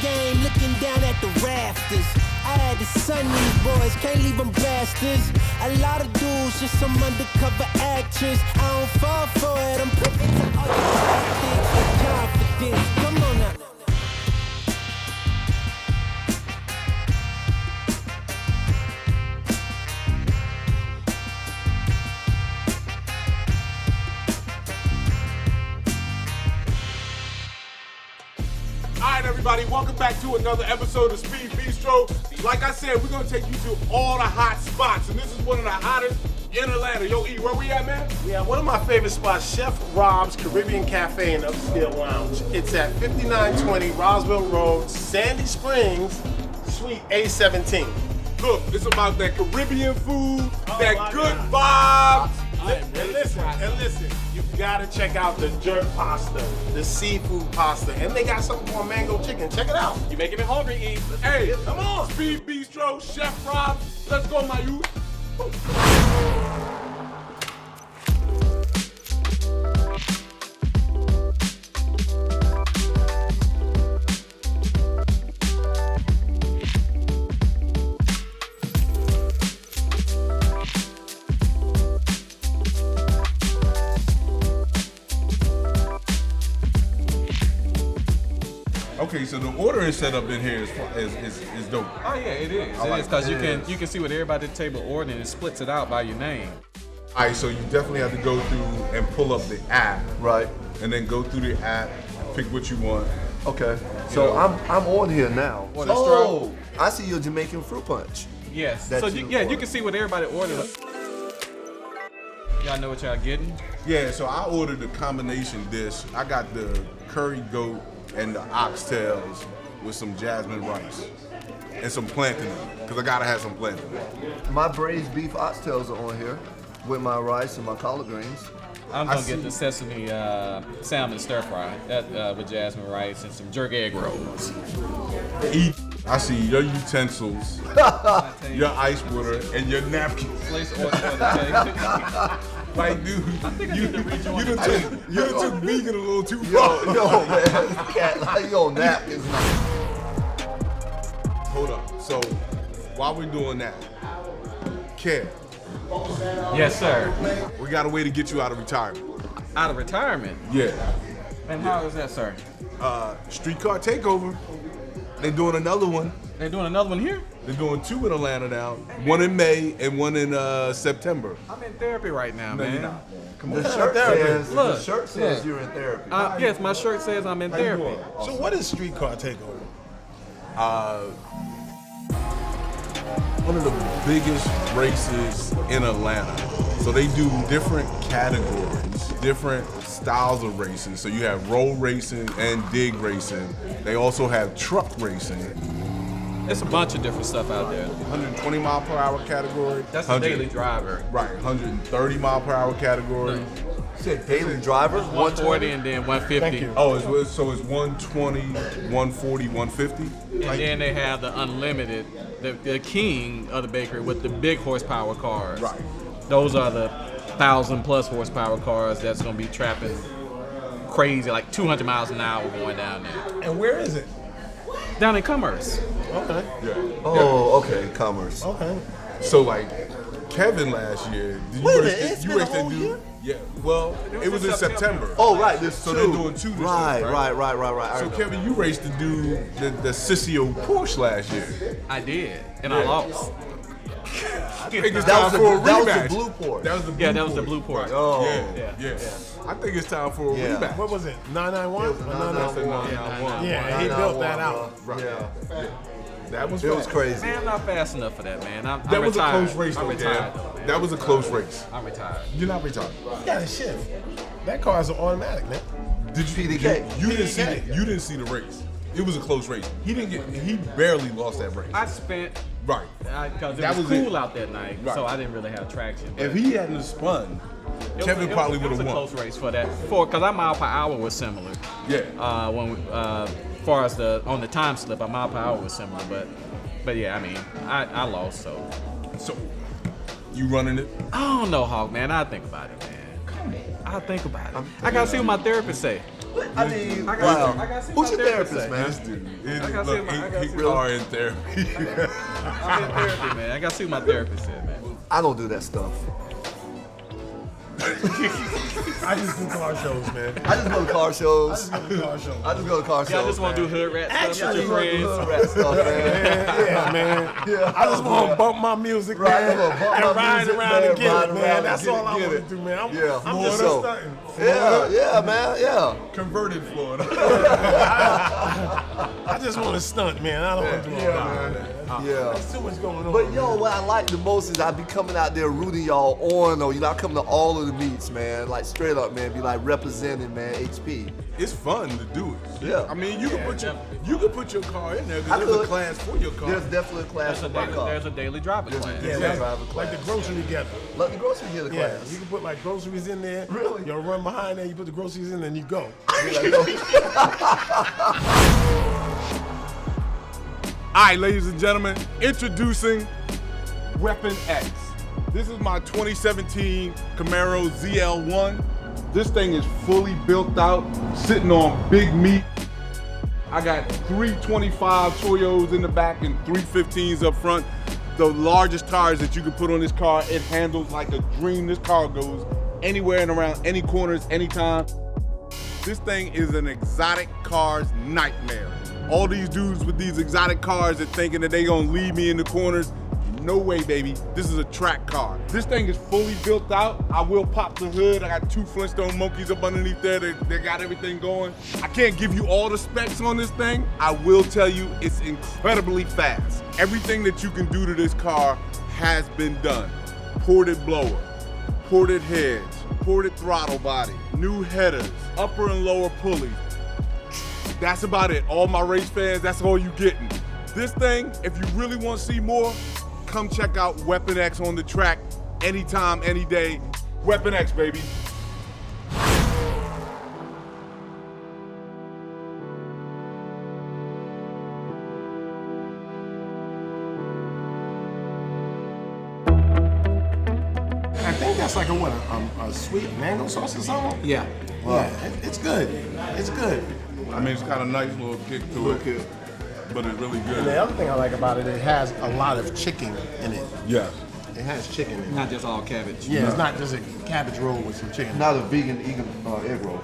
game, looking down at the rafters. I had to son these boys, can't leave them bastards. A lot of dudes, just some undercover actors. I don't fall for it, I'm perfect to all your tactics with confidence. Come on now. Alright everybody, welcome back to another episode of Speed Bistro. Like I said, we're gonna take you to all the hot spots, and this is one of the hottest in Atlanta. Yo, E, where we at, man? Yeah, one of my favorite spots, Chef Rob's Caribbean Cafe and Upscale Lounge. It's at 5920 Roswell Road, Sandy Springs, Suite A17. Look, it's about that Caribbean food, that my good God. vibes. And listen, you gotta check out the jerk pasta, the seafood pasta, and they got something called mango chicken. Check it out. You making me hungry, E. Hey, Come on. Speed Bistro, Chef Rob, let's go, my youth. Okay, so the ordering setup in here is dope. Oh yeah, it is. I like It is because it. you can see what everybody at the table ordering and it splits it out by your name. All right, so you definitely have to go through and pull up the app, Right. and then go through the app, pick what you want. Okay. So know. I'm on here now. Order Oh, I see your Jamaican fruit punch. Yes. That So you you order. can see what everybody ordered. Y'all know what y'all getting? Yeah, so I ordered a combination dish. I got the curry goat and the oxtails with some jasmine rice and some plantain, because I gotta have some plantain. My braised beef oxtails are on here with my rice and my collard greens. I'm I gonna see. get the sesame salmon stir fry with jasmine rice and some jerk egg rolls. Eat. I see your utensils, your ice water, and your napkins. Place order for the table. Like, dude, think I you need to rejoin done took vegan a little too Yo, far. yo, man, cat, like yo, napkins. Hold up. So while we're doing that, Kev, Yes, sir. we got a way to get you out of retirement. Out of retirement. Yeah. And how is that, sir? Streetcar Takeover. They're doing another one. They're doing another one here? They're doing two in Atlanta now. One in May and one in September. I'm in therapy right now, No, man. you're not. Come The on. shirt says, Look, the shirt says look. you're in therapy. Yes, my shirt says I'm in How you therapy. doing? So what is Streetcar Takeover? One of the biggest races in Atlanta. So they do different categories, different styles of racing. So you have roll racing and dig racing. They also have truck racing. There's a bunch of different stuff out there. 120 mile per hour category. That's a 100 daily driver. Right, 130 mile per hour category. You said daily drivers, 140 and then 150. Thank you. Oh, so it's 120, 140, 150? And then they have the unlimited, the king of the bakery with the big horsepower cars. Right. Those are the 1,000+ horsepower cars that's gonna be trapping crazy, like 200 miles an hour going down there. And where is it? Down in Commerce. Okay. Yeah. Oh, okay, commerce. Okay. So like Kevin last year, did Wait a you minute, race it's you been a raced that whole dude? year? Yeah. Well, it was in September. Oh, right, there's So two. they're doing two this year, Right. right? I So remember. Kevin, you raced the dude, the Sissio Porsche last year. I did, and I lost. I think it's That time was the- for a that was the rematch. blue Porsche. That was the blue Yeah, that was the Porsche. blue Porsche. Right. Oh. Yeah. I think it's time for a Yeah. rematch. What was it? 991? It was 991. Yeah, he built that out. Right. Yeah. That was It was fast. crazy. Man, I'm not fast enough for that, man. I'm That was retired. a close race, I'm though, retired, Dan. though, man. That was a close race. I'm retired. You're not retired. You got a shift. That car's an automatic, man. Did you? PDK. You didn't see PDK. the. You didn't see the race. It was a close race. He didn't get. He barely lost that race. I spent Right. because it That was was cool it. out that night, Right. so I didn't really have traction. but If he hadn't have spun, Kevin probably would have It won. was a close race for that, because our mile per hour was similar. Yeah. When we, as far as on the time slip, our mile per hour was similar, but yeah, I mean, I lost, so So, you running it? I don't know, Hawk, man. I think about it, man. Come on. I'll think about it. I gotta see what my therapist say. I mean, I wow. gotta see Who's what your my therapist, man? This dude, I gotta see look, my- I gotta he see are in therapy. I'm in therapy, man. I gotta see what my therapist said, man. I don't do that stuff. I just do car shows, man. I just go to car shows. I just go to car shows. I just go to car shows. Yeah, I just want to do man. hood rat stuff I with just your want to do friends. hood rat stuff, man. Yeah, man. Yeah, I just want to bump my music, Right, man, I wanna bump and my ride music, around man, and get ride it, around man. and That's get all it, I get want it. to do, man. I'm Yeah, just so- stunting. Yeah, man, yeah. Converted Florida. I just want to stunt, man. I don't want to do all that. Yeah. There's too much going on. But yo, what I like the most is I be coming out there rooting y'all on, or I come to all of the meets, man. Like straight up, man. Be like representing, man. HP. It's fun to do it. Yeah. I mean, you can put your car in there I because there's a could. class for your car. There's definitely a class for my car. There's a daily driver class. Yeah, yeah, that's like, like the grocery getter. Let the grocery get a Yeah, class. you can put like groceries in there. Really? You'll run behind there, you put the groceries in, and you go. Be like, yo, All right, ladies and gentlemen, introducing Weapon X. This is my 2017 Camaro ZL1. This thing is fully built out, sitting on big meat. I got 325 Toyos in the back and 315s up front. The largest tires that you can put on this car. It handles like a dream. This car goes anywhere and around any corners, anytime. This thing is an exotic car's nightmare. All these dudes with these exotic cars are thinking that they gonna leave me in the corners. No way, baby. This is a track car. This thing is fully built out. I will pop the hood. I got 2 Flintstone monkeys up underneath there. They got everything going. I can't give you all the specs on this thing. I will tell you it's incredibly fast. Everything that you can do to this car has been done. Ported blower, ported heads, ported throttle body, new headers, upper and lower pulleys. That's about it. All my race fans, that's all you getting. This thing, if you really want to see more, come check out Weapon X on the track anytime, any day. Weapon X, baby. I think that's like a sweet mango sauce or something. Yeah. Yeah, it's good. It's good. I mean, it's got a nice little kick to it, but it's really And good. the other thing I like about it, it has a lot of chicken in it. Yes. It has chicken in it. Not just all cabbage. Yeah, it's not just a cabbage roll with some chicken. not a vegan egg roll.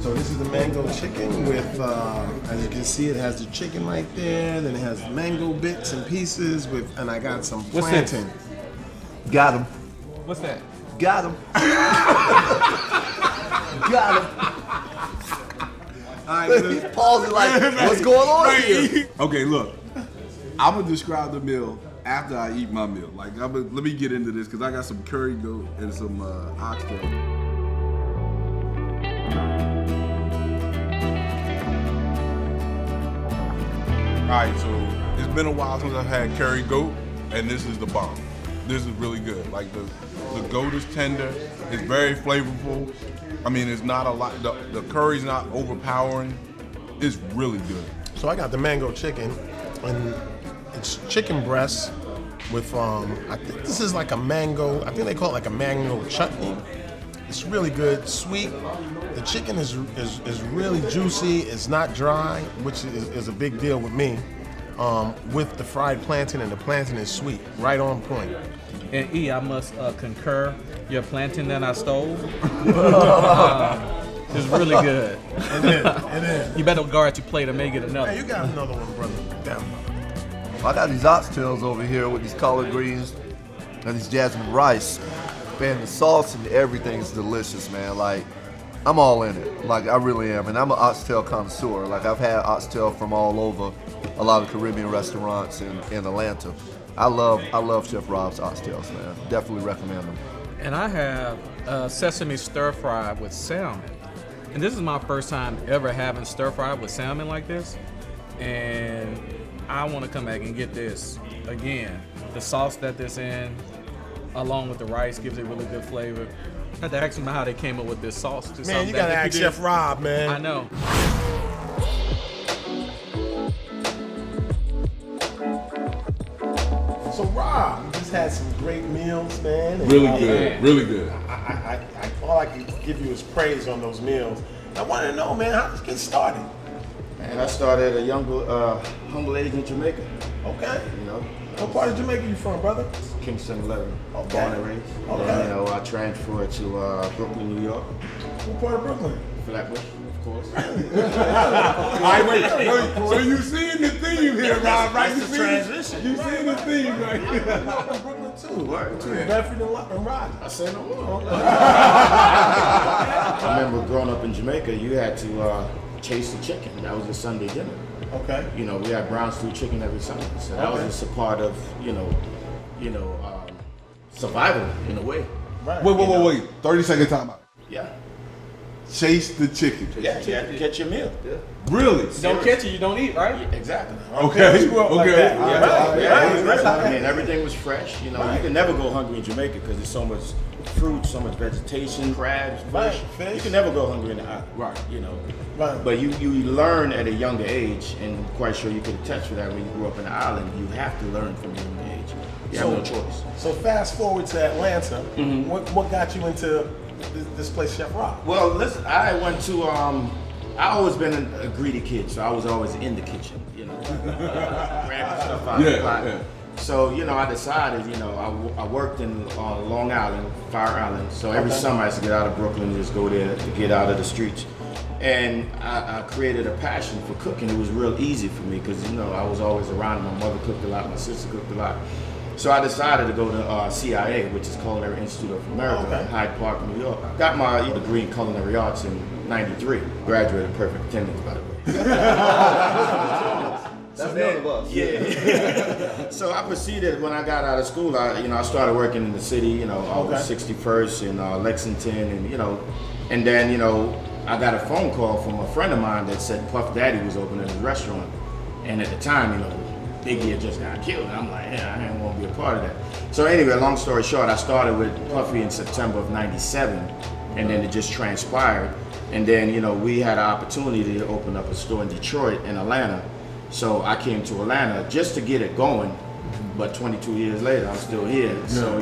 So this is the mango chicken with, as you can see, it has the chicken right there. Then it has mango bits and pieces with, and I got some What's this? plantain. Got him. What's that? Got him. Got him. He's pausing like, what's going on here? Okay, look. I'm gonna describe the meal after I eat my meal. Like, let me get into this because I got some curry goat and some oxtail. All right, so it's been a while since I've had curry goat, and this is the bomb. This is really good. Like the goat is tender, it's very flavorful. I mean, it's not a lot. The curry's not overpowering. It's really good. So I got the mango chicken, and it's chicken breast with I think this is like a mango. I think they call it like a mango chutney. It's really good, sweet. The chicken is really juicy. It's not dry, which is a big deal with me. With the fried plantain, and the plantain is sweet, right on point. And E, I must concur. Your plantain that I stole is really good. It is. It is. You better guard your plate or may get another. Hey, you got another one, brother. Damn. I got these oxtails over here with these collard greens and these jasmine rice. Man, the sauce and everything is delicious, man. Like, I'm all in it. Like, I really am. And I'm an oxtail connoisseur. Like, I've had oxtail from all over a lot of Caribbean restaurants in Atlanta. I love Chef Rob's oxtails, man. Definitely recommend them. And I have sesame stir fry with salmon. And this is my first time ever having stir fry with salmon like this. And I want to come back and get this again. The sauce that this in, along with the rice, gives it really good flavor. I had to ask them how they came up with this sauce. Just Man, something you that gotta if ask did- Chef Rob, man. I know. So Rob, you just had some great meals, man. and, Really uh, good, really good. All I can give you is praise on those meals. I want to know, man, how did you get started? And I started at a younger, humble age in Jamaica. Okay. You know, What part of Jamaica you from, brother? Kingston 11, Okay. born and raised. Okay. Then, you know, I transferred to Brooklyn, New York, What part of Brooklyn? Flatbush, of course. All right, wait. So you seeing the theme here, Rob, right? That's the transition. You seeing the theme, right? I'm from Brooklyn too. Word. Between Bedford and Rogers. I say no more. I remember growing up in Jamaica, you had to chase the chicken. That was your Sunday dinner. Okay. You know, we had brown stew chicken every Sunday, so that was Okay. just a part of, survival in a way. Right. Wait. 30-second time out. Yeah. Chase the chicken. Yeah, you had to catch your meal. Yeah. Really? Don't catch it, you don't eat, right? Exactly. Okay. Grew up like that. Yeah, Right. I mean, everything was fresh. You know, you can never go hungry in Jamaica because there's so much fruit, so much vegetation, crabs, Right, fish. fish. You can never go hungry in the island. Right. You know. Right. But you learn at a younger age, and I'm quite sure you could attest to that when you grew up in the island. You have to learn from a young age. You have no choice. So fast forward to Atlanta. What got you into this place, Chef Rob? Well, listen, I went to, I always been a greedy kid, so I was always in the kitchen, you know, grabbing stuff out of the pot. Yeah. So, you know, I decided, you know, I worked in Long Island, Fire Island, so every summer I used to get out of Brooklyn and just go there to get out of the streets. And I created a passion for cooking. It was real easy for me because, you know, I was always around. My mother cooked a lot, my sister cooked a lot. So I decided to go to CIA, which is Culinary Institute of America, in Hyde Park, New York. Got my degree in culinary arts in '93. Graduated perfect attendance, by the way. That's none of us. Yeah. So I proceeded when I got out of school. I started working in the city. You know, I was 61st in Lexington, and then I got a phone call from a friend of mine that said Puff Daddy was opening a restaurant, and at the time, Biggie had just got killed. And I'm like, yeah, I didn't want to be a part of that. So anyway, long story short, I started with Puffy in September of '97, and then it just transpired. And then, we had an opportunity to open up a store in Detroit and Atlanta. So I came to Atlanta just to get it going. But 22 years later, I'm still here. So,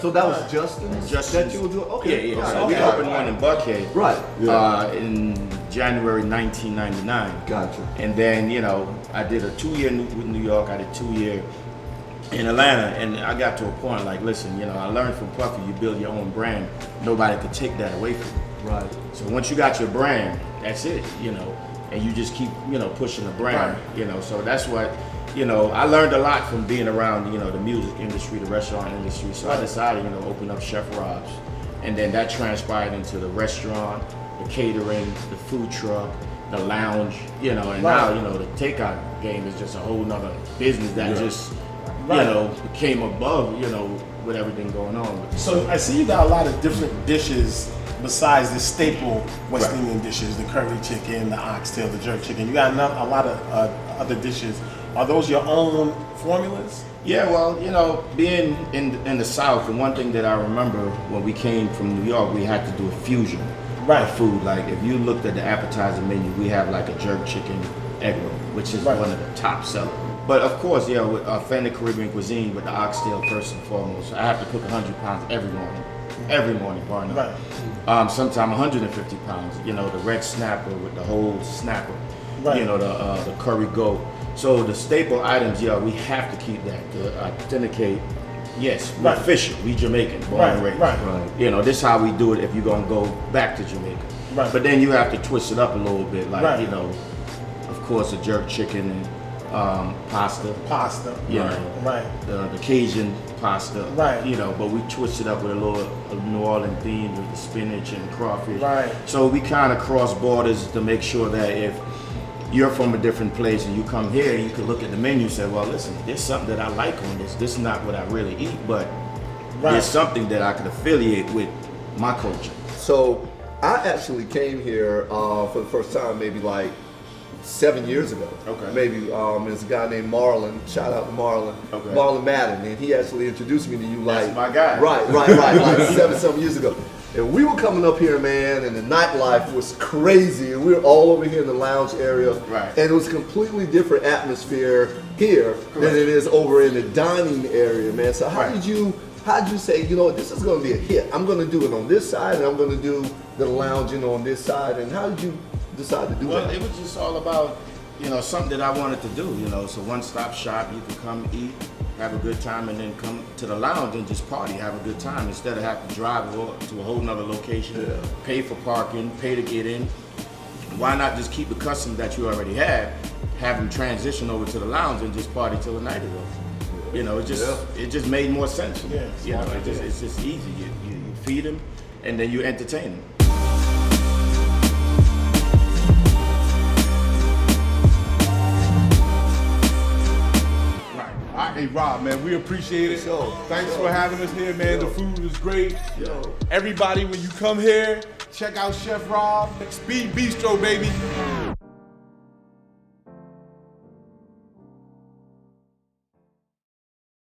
So that was Justin's? That you were doing? Okay. Yeah. Okay. So we opened one in Buckhead. Right. In January 1999. Gotcha. And then, I did a 2-year with New York. I did 2-year in Atlanta. And I got to a point like, listen, I learned from Puffy, you build your own brand. Nobody could take that away from you. Right. So once you got your brand, that's it, and you just keep, pushing the brand, so that's what, I learned a lot from being around, the music industry, the restaurant industry. So I decided, open up Chef Rob's. And then that transpired into the restaurant, the catering, the food truck, the lounge, and now, the takeout game is just a whole nother business that just, became above, with everything going on. So I see you got a lot of different dishes besides the staple West Indian dishes, the curry chicken, the oxtail, the jerk chicken. You got a lot of other dishes. Are those your own formulas? Yeah, well, being in the South, and one thing that I remember when we came from New York, we had to do a fusion of food. Like if you looked at the appetizer menu, we have like a jerk chicken egg roll, which is one of the top sellers. But of course, with authentic Caribbean cuisine, with the oxtail first and foremost, I have to cook 100 pounds every morning, bar none. Sometimes 150 pounds. The red snapper with the whole snapper. The curry goat. So the staple items, we have to keep that to authenticate. Yes, we're official. We Jamaican, born and raised. This is how we do it if you're gonna go back to Jamaica. But then you have to twist it up a little bit, like of course, a jerk chicken and pasta. The Cajun pasta. But we twist it up with a little New Orleans beans with the spinach and crawfish. So we kind of cross borders to make sure that if you're from a different place and you come here, you can look at the menu and say, well, listen, there's something that I like on this. This is not what I really eat, but there's something that I can affiliate with my culture. So I actually came here for the first time maybe like 7 years ago. Okay. Maybe there's a guy named Marlon. Shout out to Marlon. Okay. Marlon Madden, and he actually introduced me to you like That's my guy. Right, like 7 years ago. And we were coming up here, man, and the nightlife was crazy. And we were all over here in the lounge area. Right. And it was a completely different atmosphere here than it is over in the dining area, man. So how did you say, you know what, this is going to be a hit? I'm going to do it on this side, and I'm going to do the lounging on this side. And how did you decide to do that? Well, it was just all about, something that I wanted to do, So one-stop shop, you could come eat, have a good time, and then come to the lounge and just party, have a good time, instead of having to drive to a whole nother location, pay for parking, pay to get in. Why not just keep the custom that you already have them transition over to the lounge and just party till the night is over? It just made more sense. It's just easy. You feed them, and then you entertain them. Hey Rob, man, we appreciate it. Thanks for having us here, man. The food is great. Everybody, when you come here, check out Chef Rob. Speed Bistro, baby.